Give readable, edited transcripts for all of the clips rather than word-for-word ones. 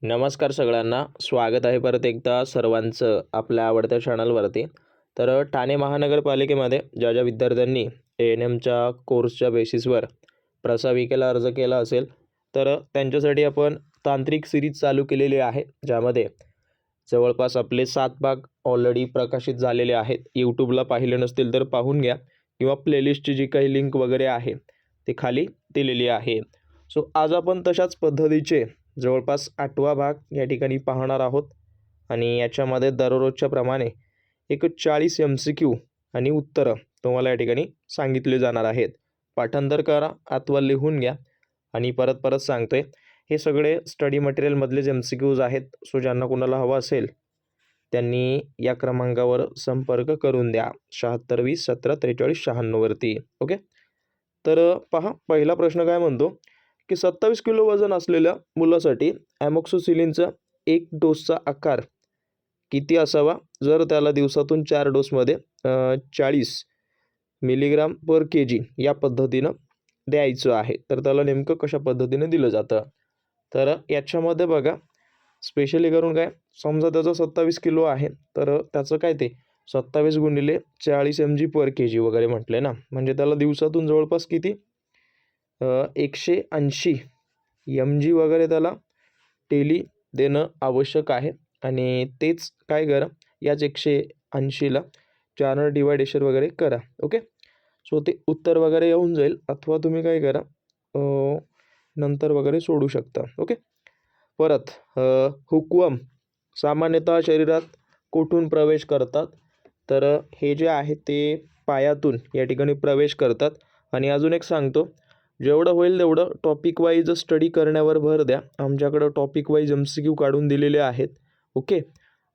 नमस्कार सगळ्यांना. स्वागत आहे परत एकदा सर्वांचं आपल्या आवडत्या चॅनलवरती. तर ठाणे महानगरपालिकेमध्ये ज्या ज्या विद्यार्थ्यांनी ANMच्या कोर्सच्या बेसिसवर प्रसाविकेला अर्ज केला असेल तर त्यांच्यासाठी आपण तांत्रिक सिरीज चालू केलेली आहे, ज्यामध्ये जवळपास आपले 7 भाग ऑलरेडी प्रकाशित झालेले आहेत. यूट्यूबला पाहिले नसतील तर पाहून घ्या, किंवा प्लेलिस्टची जी काही लिंक वगैरे आहे ते खाली दिलेली आहे. सो आज आपण तशाच पद्धतीचे जवळपास 8वा भाग या ठिकाणी पाहणार आहोत, आणि याच्यामध्ये दररोजच्या प्रमाणे एक 40 MCQ आणि उत्तरं तुम्हाला या ठिकाणी सांगितले जाणार आहेत. पाठांतर करा अथवा लिहून घ्या. आणि परत परत सांगतोय, हे सगळे स्टडी मटेरियलमधलेच MCQज आहेत. सो ज्यांना कोणाला हवं असेल त्यांनी या क्रमांकावर संपर्क करून द्या, 7620174396 वरती. ओके. तर पहा, पहिला प्रश्न काय म्हणतो की 27 किलो वजन असलेल्या मुलासाठी ॲमोक्सिसिलिनचा एक डोसचा आकार किती असावा जर त्याला दिवसातून 4 डोसमध्ये 40 मिलीग्राम पर kg या पद्धतीनं द्यायचं आहे. तर त्याला नेमकं कशा पद्धतीने दिलं जातं, तर याच्यामध्ये बघा, स्पेशली करून काय, समजा त्याचं 27 किलो आहे तर त्याचं काय ते 27 गुणिले 40 mg पर kg वगैरे म्हटले ना, म्हणजे त्याला दिवसातून जवळपास किती 180 mg वगैरे त्याला डेली देणं आवश्यक आहे. आणि तेच काय करा, याच 180ला 4 डिवायडेशन वगैरे करा. ओके. सो ते उत्तर वगैरे येऊन जाईल, अथवा तुम्ही काय करा नंतर वगैरे सोडू शकता. ओके. परत हुकवम सामान्यतः शरीरात कुठून प्रवेश करतात, तर हे जे आहे ते पायातून या ठिकाणी प्रवेश करतात. आणि अजून एक सांगतो, जेवढं होईल तेवढं टॉपिक वाईज स्टडी करण्यावर भर द्या. आमच्याकडं टॉपिक वाईज MCQ काढून दिलेले आहेत. ओके.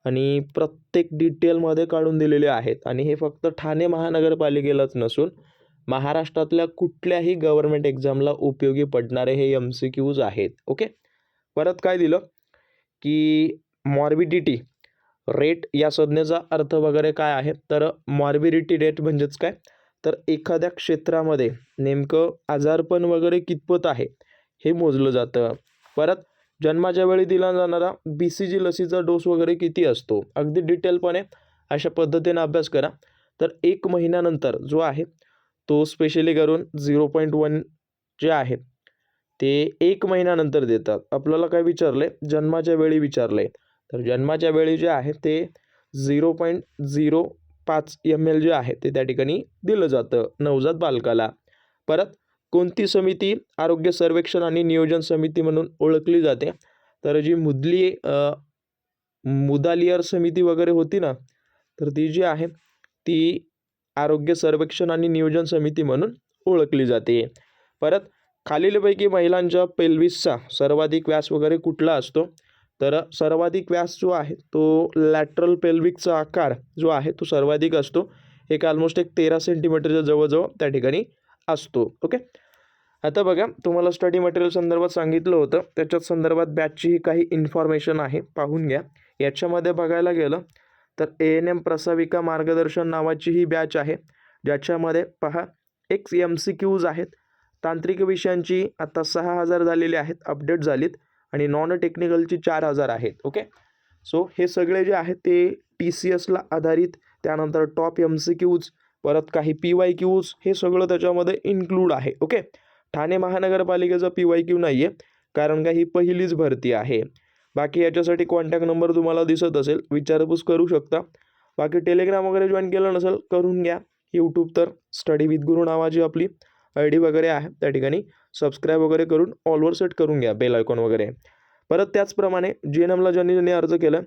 आणि प्रत्येक डिटेलमध्ये काढून दिलेले आहेत. आणि हे फक्त ठाणे महानगरपालिकेलाच नसून महाराष्ट्रातल्या कुठल्याही गव्हर्नमेंट एक्झामला उपयोगी पडणारे हे MCQज आहेत. ओके. परत काय दिलं की मॉर्बिडिटी रेट या संज्ञेचा अर्थ वगैरे काय आहे, तर मॉर्बिडिटी रेट म्हणजेच काय, तर एखाद्या क्षेत्रामध्ये नेमकं आजारपण वगैरे कितपत आहे हे मोजलं जातं. परत जन्माच्या वेळी दिला जाणारा BCG लसीचा डोस वगैरे किती असतो, अगदी डिटेलपणे अशा पद्धतीने अभ्यास करा. तर 1 महिन्यानंतर जो आहे तो स्पेशली करून 0.1 जे आहे ते 1 महिन्यानंतर देतात. आपल्याला काय विचारले, जन्माच्या वेळी विचारले, तर जन्माच्या वेळी जे आहे ते 0.05 ml जे आहे ते त्या ठिकाणी दिलं जातं नवजात बालकाला. परत कोणती समिती आरोग्य सर्वेक्षण आणि नियोजन समिती म्हणून ओळखली जाते, तर जी मुदालियर समिती वगैरे होती ना, तर ती जी आहे ती आरोग्य सर्वेक्षण आणि नियोजन समिती म्हणून ओळखली जाते. परत खालीलपैकी महिलांच्या पेल्विसचा सर्वाधिक व्यास वगैरे कुठला असतो, तर सर्वाधिक व्यास जो आहे तो लॅटरल पेल्विकचा आकार जो आहे तो सर्वाधिक असतो. एक ऑलमोस्ट 13 सेंटीमीटरच्या जवळजवळ त्या ठिकाणी असतो. ओके. आता बघा, तुम्हाला स्टडी मटेरियल संदर्भात सांगितलं होतं, त्याच्याच संदर्भात बॅचची काही इन्फॉर्मेशन आहे, पाहून घ्या. याच्यामध्ये बघायला गेलं तर ANM प्रसाविका मार्गदर्शन नावाची ही बॅच आहे, ज्याच्यामध्ये पहा एक MCQज आहेत. तांत्रिक विषयांची आता 6000 झालेले आहेत, अपडेट झालीत. आणि नॉन टेक्निकलची 4000 आहेत. ओके. सो हे सगळे जे आहेत ते TCSला आधारित, त्यानंतर टॉप MCQज, परत काही PYQज, हे सगळं त्याच्यामध्ये इन्क्लूड आहे. ओके. ठाणे महानगरपालिकेचा PYQ नाही आहे, कारण का ही पहिलीच भरती आहे. बाकी याच्यासाठी कॉन्टॅक्ट नंबर तुम्हाला दिसत असेल, विचारपूस करू शकता. बाकी टेलिग्राम वगैरे जॉईन केलं नसेल करून घ्या. यूट्यूब तर स्टडी विथ गुरु नावाची आपली ID वगैरे आहे, त्या ठिकाणी सबस्क्राईब वगैरे करून ऑलवर सेट करून घ्या बेल आयकॉन वगैरे. परत त्याचप्रमाणे JNMला ज्यांनी अर्ज केला,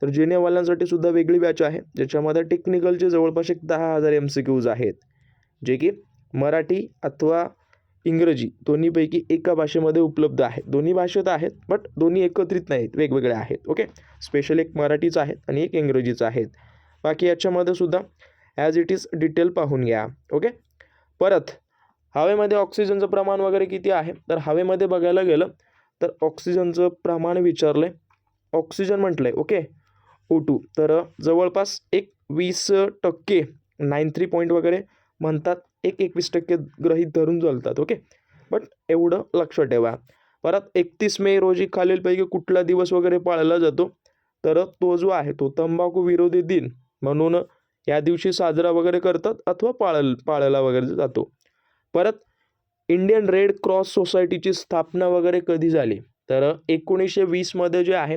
तर JNMवाल्यांसाठी सुद्धा वेगळी बॅच आहे, ज्याच्यामध्ये टेक्निकलचे जवळपास 10,000 MCQज आहेत, जे की मराठी अथवा इंग्रजी दोन्हीपैकी एका भाषेमध्ये उपलब्ध आहेत. दोन्ही भाषेत आहेत, बट दोन्ही एकत्रित नाहीत, वेगवेगळे आहेत. ओके. स्पेशल एक मराठीचं आहे आणि एक इंग्रजीचं आहेत. बाकी याच्यामध्ये सुद्धा ॲज इट इज डिटेल पाहून घ्या. ओके. परत हवेमध्ये ऑक्सिजनचं प्रमाण वगैरे किती आहे, तर हवेमध्ये बघायला गेलं तर ऑक्सिजनचं प्रमाण विचारलं आहे, ऑक्सिजन म्हटलं आहे. ओके. O2 तर जवळपास एक 20% 93 पॉईंट वगैरे म्हणतात, 21% गृहीत धरून चालतात. ओके. बट एवढं लक्षात ठेवा. परत 31 मे रोजी खालीलपैकी कुठला दिवस वगैरे पाळला जातो, तर तो जो आहे तो तंबाखू विरोधी दिन म्हणून या दिवशी साजरा वगैरे करतात अथवा पाळला वगैरे जातो. परत इंडियन रेड क्रॉस सोसायटीची स्थापना वगैरे कधी झाली, तर 1920 मध्ये जे आहे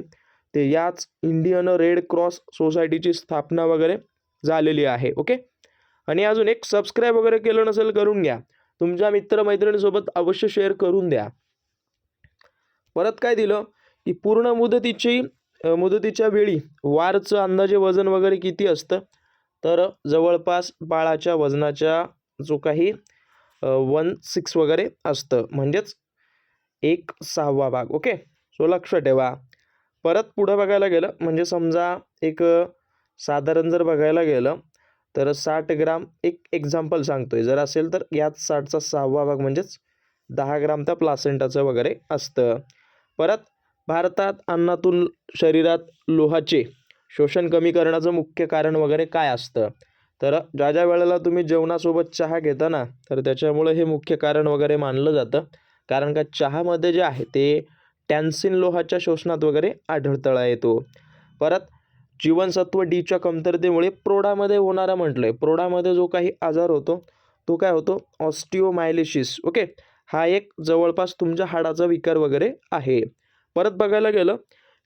ते याच इंडियन रेड क्रॉस सोसायटीची स्थापना वगैरे झालेली आहे. ओके. आणि अजून एक, सबस्क्राईब वगैरे केलं नसेल करून घ्या, तुमच्या मित्रमैत्रिणींसोबत अवश्य शेअर करून द्या. परत काय दिलं की पूर्ण मुदतीच्या वेळी वारचं अंदाजे वजन वगैरे किती असतं, तर जवळपास बाळाच्या वजनाच्या जो काही 1/6 वगैरे असतं, म्हणजेच 1/6 भाग. ओके. सो लक्ष ठेवा. परत पुढं बघायला गेलं म्हणजे समजा एक साधारण जर बघायला गेलं तर 60 ग्राम, एक एक्झाम्पल सांगतोय, जर असेल तर यात 60चा 6वा भाग म्हणजेच 10 ग्राम त्या प्लासेंटाचं वगैरे असतं. परत भारतात अन्नातून शरीरात लोहाचे शोषण कमी करण्याचं मुख्य कारण वगैरे काय असतं, तर ज्या ज्या वेळेला तुम्ही जेवणासोबत चहा घेता ना, तर त्याच्यामुळे हे मुख्य कारण वगैरे मानलं जातं. कारण का चहामध्ये जे आहे ते टॅन्सिन लोहाच्या शोषणात वगैरे अडथळा येतो. परत जीवनसत्व डीच्या कमतरतेमुळे प्रौढामध्ये होणारा म्हटलंय, प्रौढामध्ये जो काही आजार होतो तो काय होतो, ऑस्टिओमायलिसिस. ओके. हा एक जवळपास तुमच्या हाडाचा विकार वगैरे आहे. परत बघायला गेलं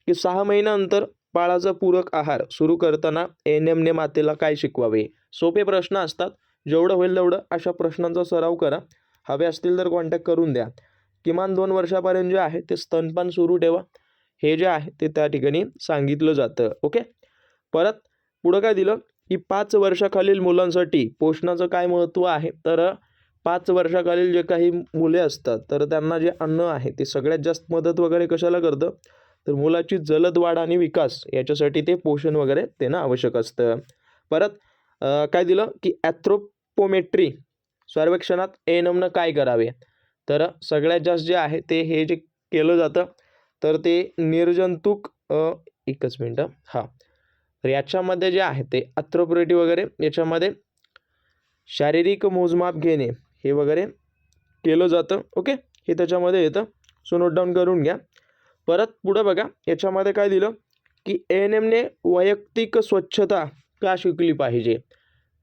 की 6 महिन्यानंतर बाळाचा पूरक आहार सुरू करताना एएनएमने मातेला काय शिकवावे. सोपे प्रश्न असतात, जेवढं होईल तेवढं अशा प्रश्नांचा सराव करा. हवे असतील तर कॉन्टॅक्ट करून द्या. किमान 2 वर्षापर्यंत जे आहे ते स्तनपान सुरू ठेवा, हे जे आहे ते त्या ठिकाणी सांगितलं जातं. ओके. परत पुढं काय दिलं की 5 वर्षाखालील मुलांसाठी पोषणाचं काय महत्त्व आहे, तर 5 वर्षाखालील जे काही मुले असतात तर त्यांना जे अन्न आहे ते सगळ्यात जास्त मदत वगैरे कशाला करतं, तर मुलाची जलद वाढ आणि विकास याच्यासाठी ते पोषण वगैरे देणं आवश्यक असतं. परत काय दिलं की ॲथ्रोपोमेट्री सर्वेक्षणात एएनएमनं काय करावे, तर सगळ्यात जास्त जे आहे ते हे जे केलं जातं तर ते निर्जंतुक एकच मिनटं हां, तर याच्यामध्ये जे आहे ते ॲथ्रोपोमेट्री वगैरे याच्यामध्ये शारीरिक मोजमाप घेणे हे वगैरे केलं जातं. ओके. हे त्याच्यामध्ये येतं, सो नोट डाऊन करून घ्या. परत पुढं बघा, याच्यामध्ये काय दिलं की एएनएमने वैयक्तिक स्वच्छता का शिकली पाहिजे,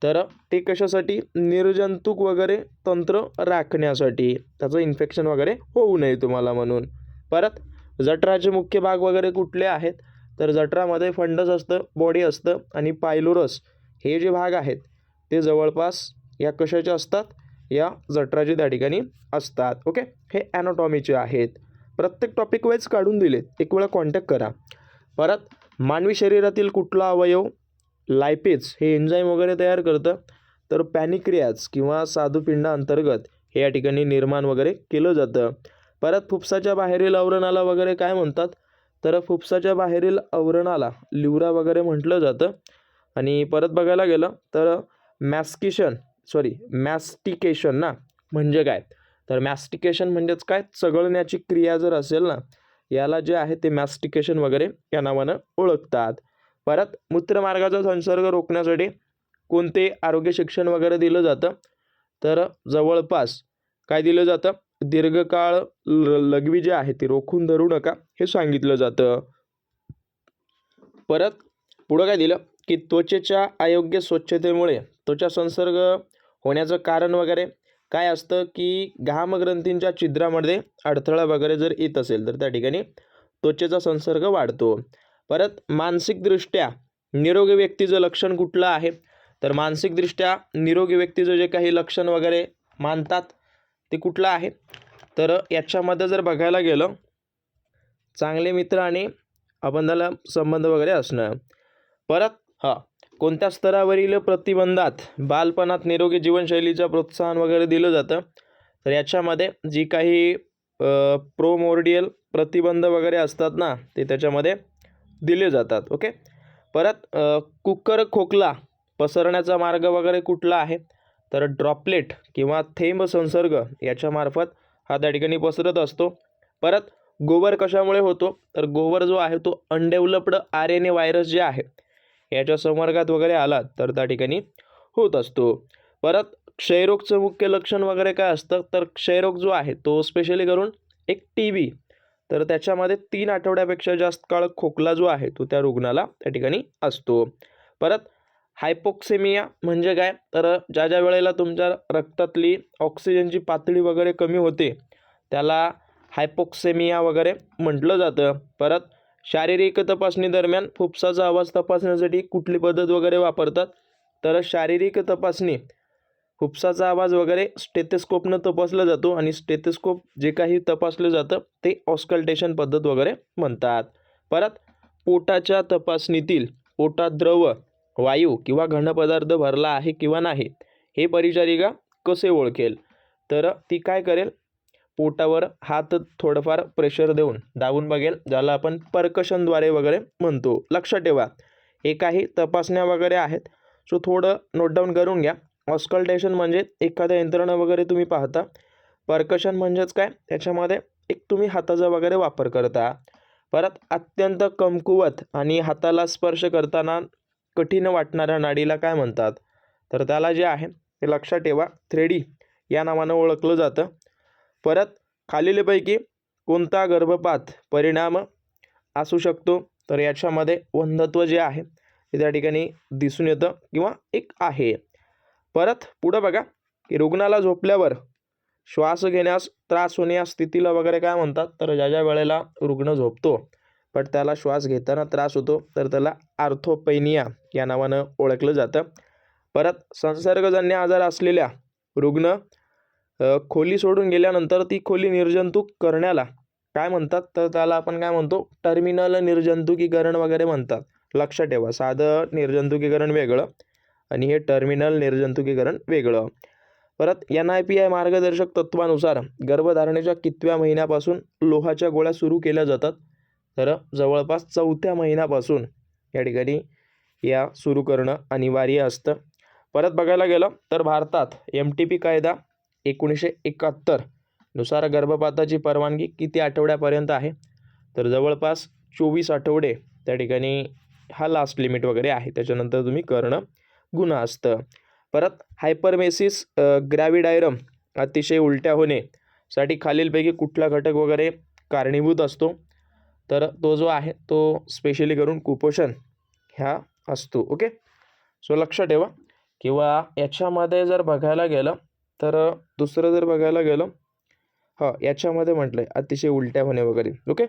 तर ते कशासाठी, निर्जंतुक वगैरे तंत्र राखण्यासाठी, त्याचं इन्फेक्शन वगैरे होऊ नये तुम्हाला म्हणून. परत जठराचे मुख्य भाग वगैरे कुठले आहेत, तर जठरामध्ये फंडस असतं, बॉडी असतं आणि पायलोरस हे जे भाग आहेत ते जवळपास या कशाचे असतात, या जठराचे त्या ठिकाणी असतात. ओके. हे ॲनाटॉमीचे आहेत. प्रत्येक टॉपिक वाईज काढून दिलेत, एक वेळा कॉन्टॅक्ट करा. परत मानवी शरीरातील कुठला अवयव लायपेज हे एन्झाईम वगैरे तयार करतं, तर पॅनिक्रियाज किंवा स्वादुपिंडा अंतर्गत हे या ठिकाणी निर्माण वगैरे केलं जातं. परत फुफ्साच्या बाहेरील आवरणाला वगैरे काय म्हणतात, तर फुफ्साच्या बाहेरील आवरणाला लिव्हरा वगैरे म्हटलं जातं. आणि परत बघायला गेलं तर मॅस्टिकेशन ना म्हणजे काय, तर मॅस्टिकेशन म्हणजेच काय, चघळण्याची क्रिया जर असेल ना, याला जे आहे ते मॅस्टिकेशन वगैरे या नावानं ओळखतात. परत मूत्रमार्गाचा संसर्ग रोखण्यासाठी कोणते आरोग्य शिक्षण वगैरे दिलं जातं, तर जवळपास काय दिलं जातं, दीर्घकाळ लघवी जे आहे ती रोखून धरू नका हे सांगितलं जातं. परत पुढं काय दिलं की त्वचेच्या अयोग्य स्वच्छतेमुळे त्वचा संसर्ग होण्याचं कारण वगैरे काय असतं, की घामग्रंथींच्या छिद्रामध्ये अडथळा वगैरे जर येत असेल तर त्या ठिकाणी त्वचेचा संसर्ग वाढतो. परत मानसिकदृष्ट्या निरोगी व्यक्तीचं लक्षण कुठलं आहे, तर मानसिकदृष्ट्या निरोगी व्यक्तीचं जे काही लक्षण वगैरे मानतात ते कुठलं आहे, तर याच्यामध्ये जर बघायला गेलं, चांगले मित्र आणि अबंधाला संबंध वगैरे असणं. परत कोणत्या स्तरावरील प्रतिबंधात बालपणात निरोगी जीवनशैलीचं प्रोत्साहन वगैरे दिलं जातं, तर याच्यामध्ये जी काही प्रोमोर्डियल प्रतिबंध वगैरे असतात ना ते त्याच्यामध्ये दिले जातात. ओके. परत कुकर खोकला पसरण्याचा मार्ग वगैरे कुठला आहे, तर ड्रॉपलेट किंवा थेंब संसर्ग याच्यामार्फत हा त्या ठिकाणी पसरत असतो. परत गोवर कशामुळे होतो, तर गोवर जो आहे तो अनडेव्हलप्ड RNA व्हायरस जे आहे याच्या संवर्गात वगैरे आला तर त्या ठिकाणी होत असतो. परत क्षयरोगचं मुख्य लक्षण वगैरे काय असतं, तर क्षयरोग जो आहे तो स्पेशली करून एक TB तर त्याच्यामध्ये 3 आठवड्यापेक्षा जास्त काळ खोकला जो आहे तो त्या रुग्णाला त्या ठिकाणी असतो. परत हायपोक्सेमिया म्हणजे काय, तर ज्या वेळेला तुमच्या रक्तातली ऑक्सिजनची पातळी वगैरे कमी होते त्याला हायपोक्सेमिया वगैरे म्हटलं जातं. परत शारीरिक तपासणी दरम्यान फुफ्साचा आवाज तपासण्यासाठी कुठली पद्धत वगैरे वापरतात, तर शारीरिक तपासणी फुफ्साचा आवाज वगैरे स्टेथोस्कोपनं तपासला जातो आणि स्टेथोस्कोप जे काही तपासलं जातं ते ऑस्कल्टेशन पद्धत वगैरे म्हणतात. परत पोटाच्या तपासणीतील पोटात द्रव, वायू किंवा घन पदार्थ भरला आहे किंवा नाही हे परिचारिका कसे ओळखेल, तर ती काय करेल, पोटावर हात थोडंफार प्रेशर देऊन दाबून बघेल, ज्याला आपण पर्कशनद्वारे वगैरे म्हणतो. लक्षात ठेवा हे काही तपासण्या वगैरे आहेत, सो थोडं नोट डाऊन करून घ्या. ऑस्कल्टेशन म्हणजे एखाद्या यंत्रणा वगैरे तुम्ही पाहता, पर्कशन म्हणजेच काय, त्याच्यामध्ये एक तुम्ही हाताचा वगैरे वापर करता. परत अत्यंत कमकुवत आणि हाताला स्पर्श करताना कठीण वाटणाऱ्या नाडीला काय म्हणतात, तर त्याला जे आहे ते लक्षात ठेवा 3D या नावानं ओळखलं जातं. परत खालीलपैकी कोणता गर्भपात परिणाम असू शकतो, तर याच्यामध्ये वंध्यत्व जे आहे ते त्या ठिकाणी दिसून येतं किंवा एक आहे. परत पुढं बघा की रुग्णाला झोपल्यावर श्वास घेण्यास त्रास होणे या स्थितीला वगैरे काय म्हणतात, तर ज्या वेळेला रुग्ण झोपतो पण त्याला श्वास घेताना त्रास होतो तर त्याला आर्थोपेनिया या नावानं ओळखलं जातं. परत संसर्गजन्य आजार असलेल्या रुग्ण खोली सोडून गेल्यानंतर ती खोली निर्जंतुक करण्याला काय म्हणतात, तर त्याला आपण काय म्हणतो, टर्मिनल निर्जंतुकीकरण वगैरे म्हणतात. लक्षात ठेवा साधं निर्जंतुकीकरण वेगळं आणि हे टर्मिनल निर्जंतुकीकरण वेगळं. परत NIPI मार्गदर्शक तत्वानुसार गर्भधारणेच्या कितव्या महिन्यापासून लोहाच्या गोळ्या सुरू केल्या जातात, तर जवळपास 4थ्या महिन्यापासून या ठिकाणी या सुरू करणं अनिवार्य असतं. परत बघायला गेलं तर भारतात MTP कायदा 1971 नुसार गर्भपाताची परवानगी किती आठवड्यापर्यंत आहे, तर जवळपास 24 आठवडे त्या ठिकाणी हा लास्ट लिमिट वगैरे आहे, त्याच्यानंतर तुम्ही करणं गुन्हा असतं. परत हायपरमेसिस ग्रॅव्हिडायरम अतिशय उलट्या होणे साठी खालीलपैकी कुठला घटक वगैरे कारणीभूत असतो, तर तो जो आहे तो स्पेशली करून कुपोषण ह्या असतो. ओके, सो लक्षात ठेवा. किंवा याच्यामध्ये जर बघायला गेलं तर दुसरं जर बघायला गेलं याच्यामध्ये म्हटलं आहे अतिशय उलट्या होणे वगैरे. ओके,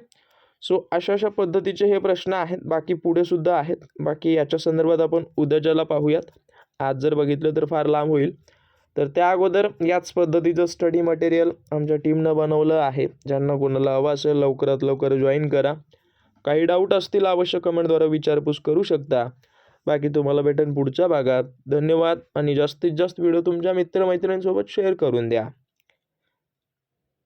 सो अशा पद्धतीचे हे प्रश्न आहेत, बाकी पुढे सुद्धा आहेत. बाकी याच्या संदर्भात आपण उद्याच्याला पाहूयात. आज जर बघितलं तर फार लांब होईल, तर त्या अगोदर याच पद्धतीचं स्टडी मटेरियल आमच्या टीमनं बनवलं आहे. ज्यांना कोणाला हवं असेल लवकरात लवकर जॉईन करा. काही डाऊट असतील अवश्य कमेंटद्वारे विचारपूस करू शकता. बाकी तुम्हाला भेटेन पुढच्या भागात. धन्यवाद आणि जास्तीत जास्त व्हिडिओ तुमच्या मित्रमैत्रिणींसोबत शेअर करून द्या.